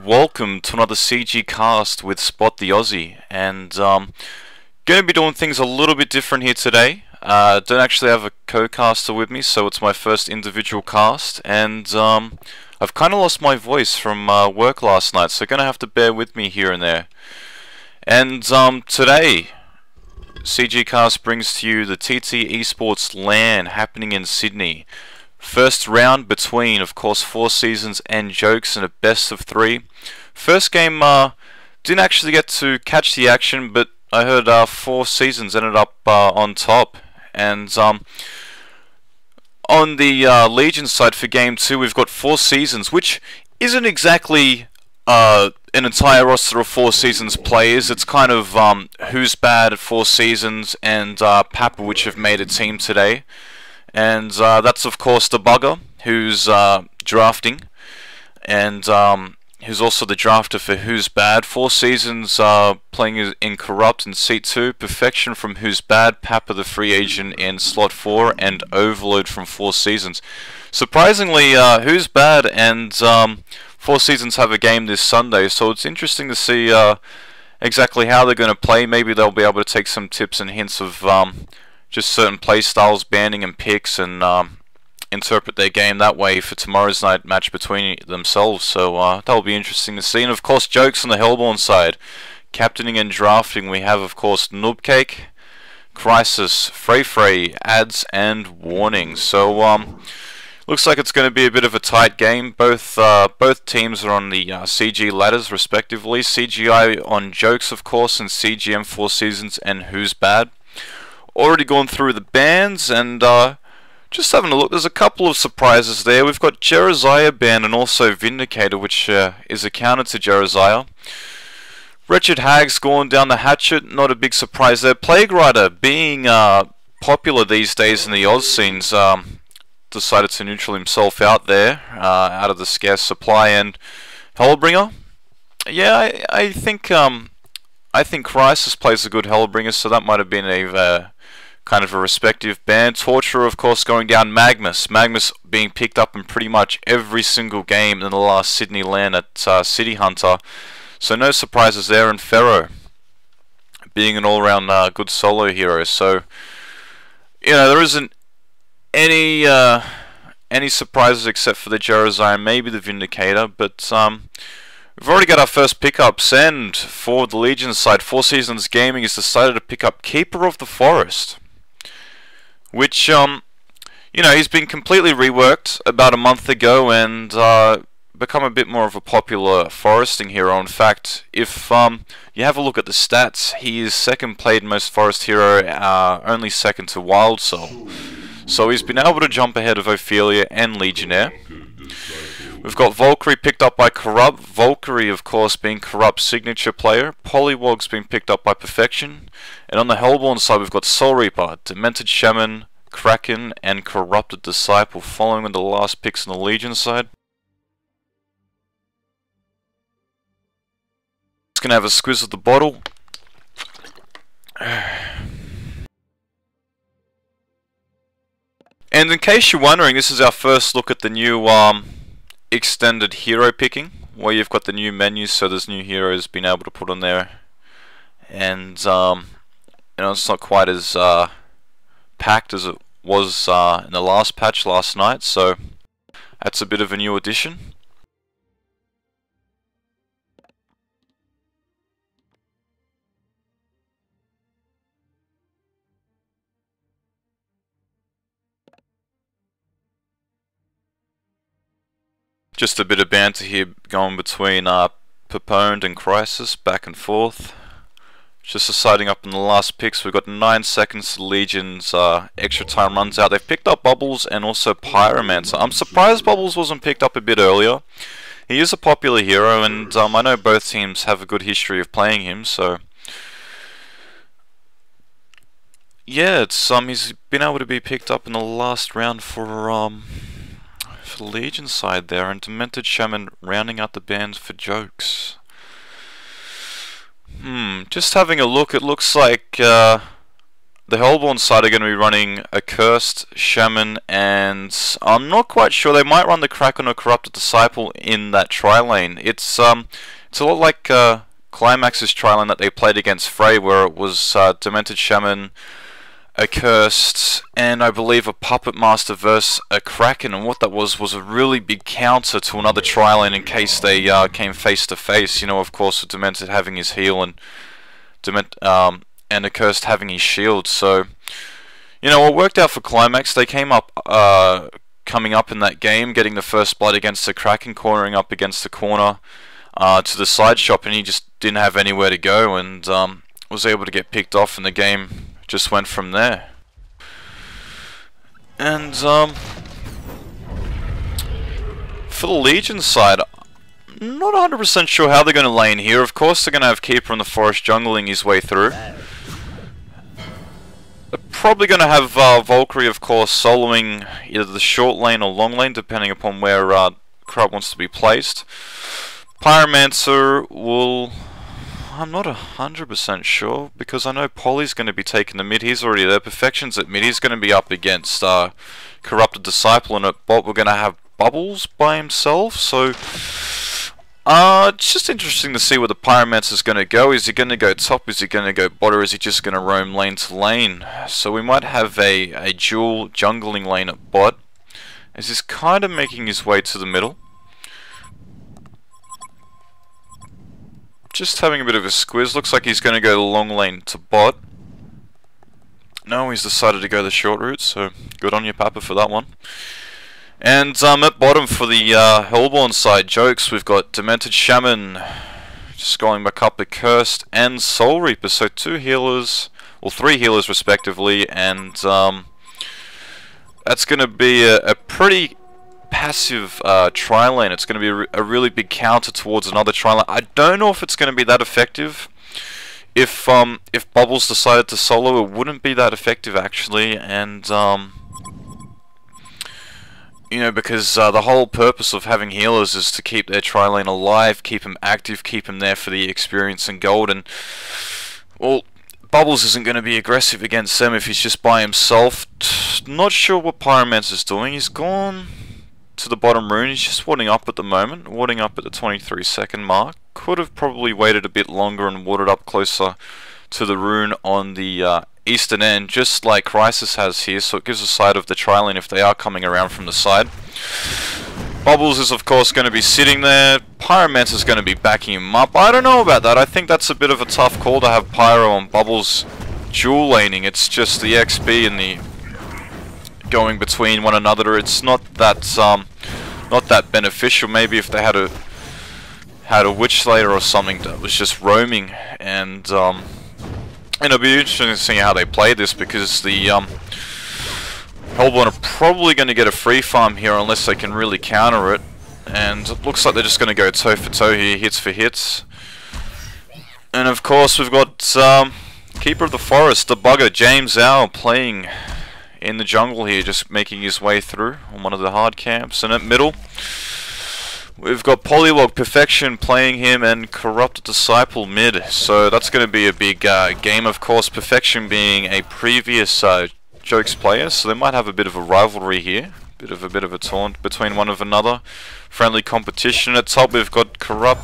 welcome to another CG cast with SpotTheOzzie, and going to be doing things a little bit different here today. Don't actually have a co-caster with me, so it's my first individual cast, and I've kind of lost my voice from work last night, so you're going to have to bear with me here and there. And today, CG cast brings to you the TT eSports LAN happening in Sydney. First round between, of course, 4seasons and Jokes in a best of 3. First game didn't actually get to catch the action, but I heard 4seasons ended up on top. And on the Legion side for game 2, we've got 4seasons, which isn't exactly an entire roster of 4seasons players. It's kind of Who's Bad at 4seasons and Papa, which have made a team today. And that's of course the Bugger, who's drafting, and who's also the drafter for Who's Bad. 4seasons playing in Corrupt in Seat 2, Perfection from Who's Bad, Papa the free agent in Slot 4, and Overload from 4seasons. Surprisingly, Who's Bad and 4seasons have a game this Sunday, so it's interesting to see exactly how they're going to play. Maybe they'll be able to take some tips and hints of just certain play styles, banding and picks, and interpret their game that way for tomorrow's night match between themselves. So that'll be interesting to see. And of course, Jokes on the Hellborn side, captaining and drafting. We have of course Noobcake, Crisis, Frey, Ads, and Warning. So looks like it's going to be a bit of a tight game. Both teams are on the CG ladders respectively. CGI on Jokes, of course, and CGM 4seasons and Who's Bad. Already gone through the bans, and just having a look, there's a couple of surprises there. We've got Jeremiah banned and also Vindicator, which is a counter to Jeremiah. Wretched Hag's gone down the hatchet, not a big surprise there. Plague Rider, being popular these days in the Oz scenes, decided to neutral himself out there, out of the scarce supply. And Hellbringer, yeah, I think Crisis plays a good Hellbringer, so that might have been a kind of a respective ban. Torturer, of course, going down. Magnus being picked up in pretty much every single game in the last Sydney LAN at CityHunter, so no surprises there. And Pharaoh being an all-round good solo hero, so you know there isn't any surprises except for the Jeremiah, maybe the Vindicator, but we've already got our first pickups, and for the Legion side, 4seasons Gaming has decided to pick up Keeper of the Forest, which, you know, he's been completely reworked about a month ago and become a bit more of a popular foresting hero. In fact, if you have a look at the stats, he is second played most forest hero, only second to Wild Soul. So he's been able to jump ahead of Ophelia and Legionnaire. We've got Valkyrie picked up by Corrupt. Valkyrie, of course, being Corrupt's signature player. Pollywog's been picked up by Perfection. And on the Hellborn side, we've got Soul Reaper, Demented Shaman, Kraken, and Corrupted Disciple, following with the last picks on the Legion side. Just gonna have a squiz of the bottle. And in case you're wondering, this is our first look at the new extended hero picking, where you've got the new menus, so there's new heroes being able to put on there, and you know, it's not quite as packed as it was in the last patch last night, so that's a bit of a new addition. Just a bit of banter here going between Proponed and Crisis, back and forth. Just deciding up in the last picks. We've got 9 seconds to Legion's extra time runs out. They've picked up Bubbles and also Pyromancer. I'm surprised Bubbles wasn't picked up a bit earlier. He is a popular hero, and I know both teams have a good history of playing him, so yeah, it's he's been able to be picked up in the last round for the Legion side there, and Demented Shaman rounding out the bans for Jokes. Just having a look, it looks like the the Hellborn side are going to be running a Cursed Shaman, and I'm not quite sure, they might run the Kraken or Corrupted Disciple in that tri-lane. It's a lot like Climax's tri-lane that they played against Frey, where it was Demented Shaman, a Cursed, and I believe a Puppet Master versus a Kraken, and what that was a really big counter to another tri-lane in case they came face to face. You know, of course, with Demented having his heal and and Accursed having his shield. So, you know, it worked out for Climax. They came up, coming up in that game, getting the first blood against the Kraken, cornering up against the corner to the side shop, and he just didn't have anywhere to go, and was able to get picked off, and the game just went from there. And for the Legion side, not 100% sure how they're going to lane here. Of course, they're going to have Keeper in the forest jungling his way through. They're probably going to have Valkyrie, of course, soloing either the short lane or long lane, depending upon where Crowd wants to be placed. Pyromancer will... I'm not 100% sure, because I know Polly's going to be taking the mid. He's already there. Perfection's at mid. He's going to be up against Corrupted Disciple, and at bot we're going to have Bubbles by himself. So it's just interesting to see where the Pyromancer is going to go. Is he going to go top? Is he going to go bot? Or is he just going to roam lane to lane? So we might have a dual jungling lane at bot, as he's kind of making his way to the middle. Just having a bit of a squiz. Looks like he's going to go the long lane to bot. No, he's decided to go the short route, so good on you, Papa, for that one. And at bottom for the Hellborn side, Jokes, we've got Demented Shaman, just going back up to Cursed, and Soul Reaper. So 2 healers, well 3 healers respectively, and that's going to be a pretty passive tri-lane. It's going to be a really big counter towards another tri-lane. I don't know if it's going to be that effective. If Bubbles decided to solo, it wouldn't be that effective actually, and you know, because the whole purpose of having healers is to keep their tri-lane alive, keep them active, keep them there for the experience and gold, and well, Bubbles isn't going to be aggressive against them if he's just by himself. Not sure what Pyromancer's doing. He's gone to the bottom rune. He's just warding up at the moment, warding up at the 23-second mark. Could have probably waited a bit longer and warded up closer to the rune on the eastern end, just like Crisis has here, so it gives a side of the tri-lane if they are coming around from the side. Bubbles is of course going to be sitting there. Pyromancer is going to be backing him up. I don't know about that. I think that's a bit of a tough call to have Pyro and Bubbles dual laning. It's just the XP and the going between one another. It's not that beneficial. Maybe if they had a Witch Slayer or something that was just roaming, and it'll be interesting to see how they play this, because the Hellborn are probably going to get a free farm here unless they can really counter it, and it looks like they're just going to go toe for toe here, hits for hits. And of course we've got Keeper of the Forest, the bugger, James Owl, playing in the jungle here, just making his way through on one of the hard camps. And at middle we've got Polylog, Perfection playing him, and Corrupted Disciple mid. So that's going to be a big game. Of course, Perfection being a previous Jokes player, so they might have a bit of a rivalry here, bit of a taunt between one of another. Friendly competition. At top we've got Corrupt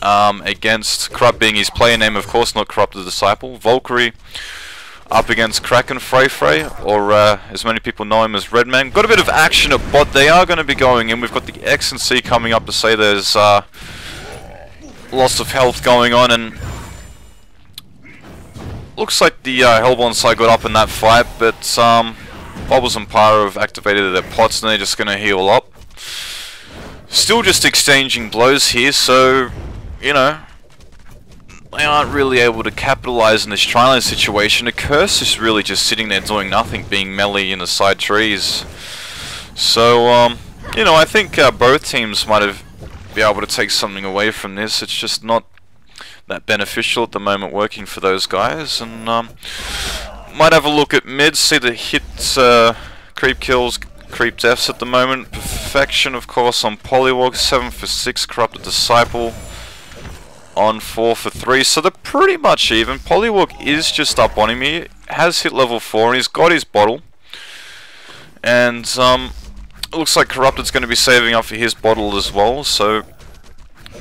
against Corrupt being his player name, of course, not Corrupted Disciple. Valkyrie up against Kraken Frey, or as many people know him as Redman. Got a bit of action at bot. They are going to be going in. We've got the X and C coming up to say there's loss of health going on, and looks like the Hellborn side got up in that fight, but Bubbles and Pyro have activated their pots and they're just going to heal up. Still just exchanging blows here, so, you know, they aren't really able to capitalize in this tri-lane situation. A Curse is really just sitting there doing nothing, being melee in the side trees. So, you know, I think both teams might have be able to take something away from this. It's just not that beneficial at the moment working for those guys. And might have a look at mid, see the hits, creep kills, creep deaths at the moment. Perfection, of course, on Polywog, 7 for 6, Corrupted Disciple on 4 for 3, so they're pretty much even. Polywog is just up on him here. has hit level 4 and he's got his bottle. And it looks like Corrupted's going to be saving up for his bottle as well, so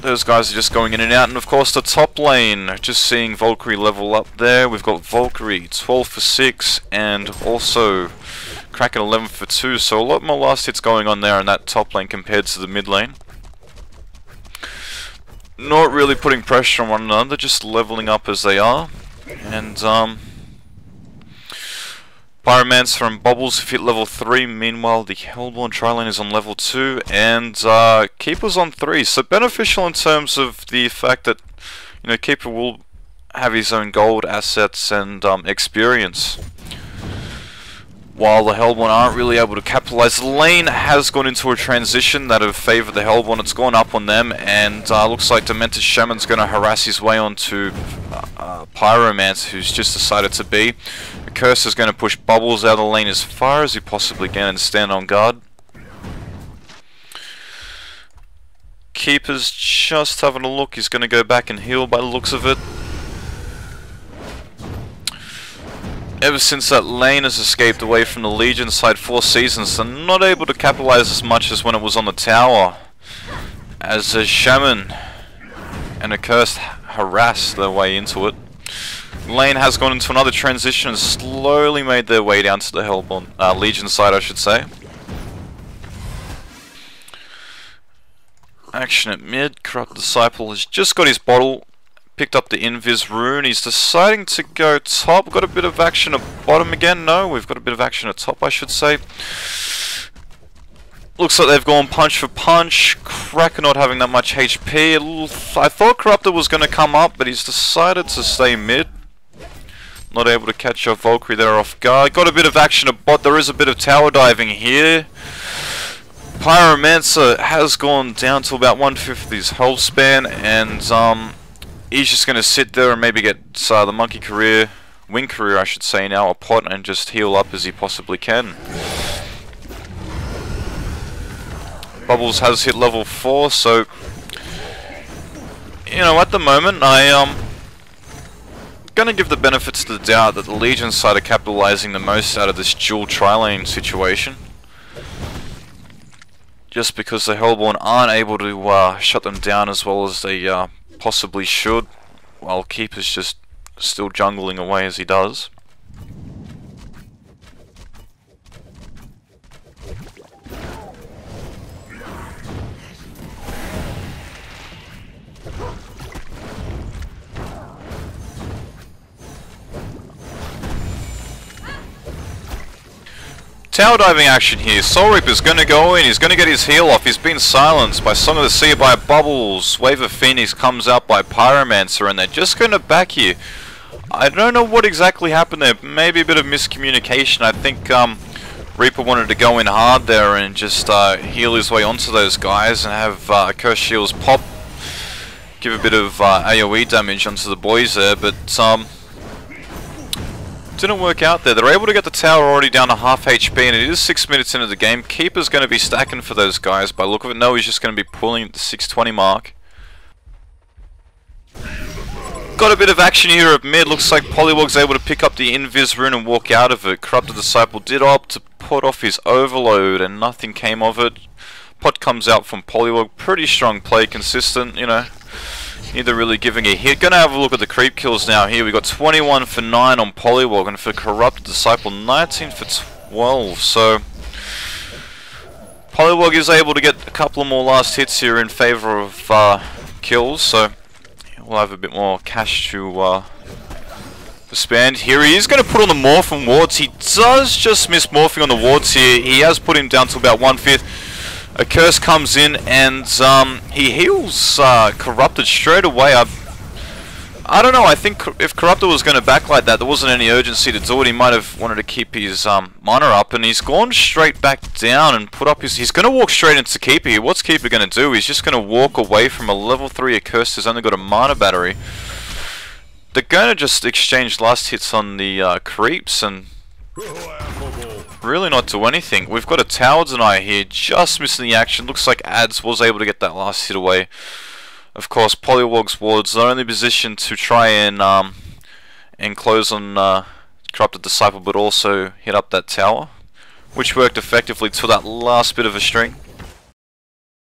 those guys are just going in and out. And of course the top lane, just seeing Valkyrie level up there. We've got Valkyrie 12 for 6 and also Kraken 11 for 2, so a lot more last hits going on there in that top lane compared to the mid lane. Not really putting pressure on one another, just leveling up as they are. And Pyromancer and Bubbles have hit level 3, meanwhile the Hellborn Trilane is on level 2, and Keeper's on 3, so beneficial in terms of the fact that, you know, Keeper will have his own gold assets and experience, while the Hellborn aren't really able to capitalize. The lane has gone into a transition that have favored the Hellborn. It's gone up on them, and looks like Demented Shaman's going to harass his way onto Pyromancer, who's just decided to be. The Curse is going to push Bubbles out of the lane as far as he possibly can and stand on guard. Keeper's just having a look. He's going to go back and heal by the looks of it. Ever since that lane has escaped away from the Legion side 4 seasons, they're not able to capitalize as much as when it was on the tower, as a Shaman and a Curse harass their way into it. Lane has gone into another transition and slowly made their way down to the Hellborn, Legion side, I should say. Action at mid. Corrupt Disciple has just got his bottle, picked up the Invis rune. He's deciding to go top. Got a bit of action at bottom again. No, we've got a bit of action at top, I should say. Looks like they've gone punch for punch. Kraken not having that much HP. I thought Corrupted was going to come up, but he's decided to stay mid. Not able to catch a Valkyrie there off guard. Got a bit of action at bot. There is a bit of tower diving here. Pyromancer has gone down to about 1/5 of his health span, and he's just going to sit there and maybe get the monkey career, wing career I should say now, a pot, and just heal up as he possibly can. Bubbles has hit level 4, so you know, at the moment I gonna give the benefits to the doubt that the Legion side are capitalizing the most out of this dual tri-lane situation. Just because the Hellborn aren't able to shut them down as well as they possibly should, while Keeper's just still jungling away as he does. Tower diving action here. Soul Reaper's going to go in. He's going to get his heal off. He's been silenced by Song of the Sea by Bubbles. Wave of Phoenix comes out by Pyromancer, and they're just going to back here. I don't know what exactly happened there. Maybe a bit of miscommunication. I think Reaper wanted to go in hard there and just heal his way onto those guys and have Curse Shields pop. Give a bit of AoE damage onto the boys there, but didn't work out there. They're able to get the tower already down to half HP, and it is 6 minutes into the game. Keeper's going to be stacking for those guys. By the look of it, no, he's just going to be pulling at the 620 mark. Got a bit of action here at mid. Looks like Polywog's able to pick up the Invis rune and walk out of it. Corrupted Disciple did opt to put off his overload, and nothing came of it. Pot comes out from Polywog. Pretty strong play, consistent, you know. Neither really giving a hit. Gonna have a look at the creep kills now here. We got 21 for 9 on Polywog, and for Corrupted Disciple 19 for 12. So Polywog is able to get a couple more last hits here in favour of kills, so we'll have a bit more cash to spend. Here he is going to put on the morph and wards. He does just miss morphing on the wards here. He has put him down to about 1/5. A Curse comes in and he heals Corrupted straight away. I don't know, I think if Corrupted was going to backlight that, there wasn't any urgency to do it. He might have wanted to keep his mana up, and he's gone straight back down and put up his... He's going to walk straight into Keeper here. What's Keeper going to do? He's just going to walk away from a level 3 Accursed who's only got a mana battery. They're going to just exchange last hits on the creeps and really not do anything. We've got a Tower Deny here, just missing the action. Looks like Ads was able to get that last hit away. Of course, Polywog's wards are only positioned to try and close on Corrupted Disciple, but also hit up that tower, which worked effectively till that last bit of a string.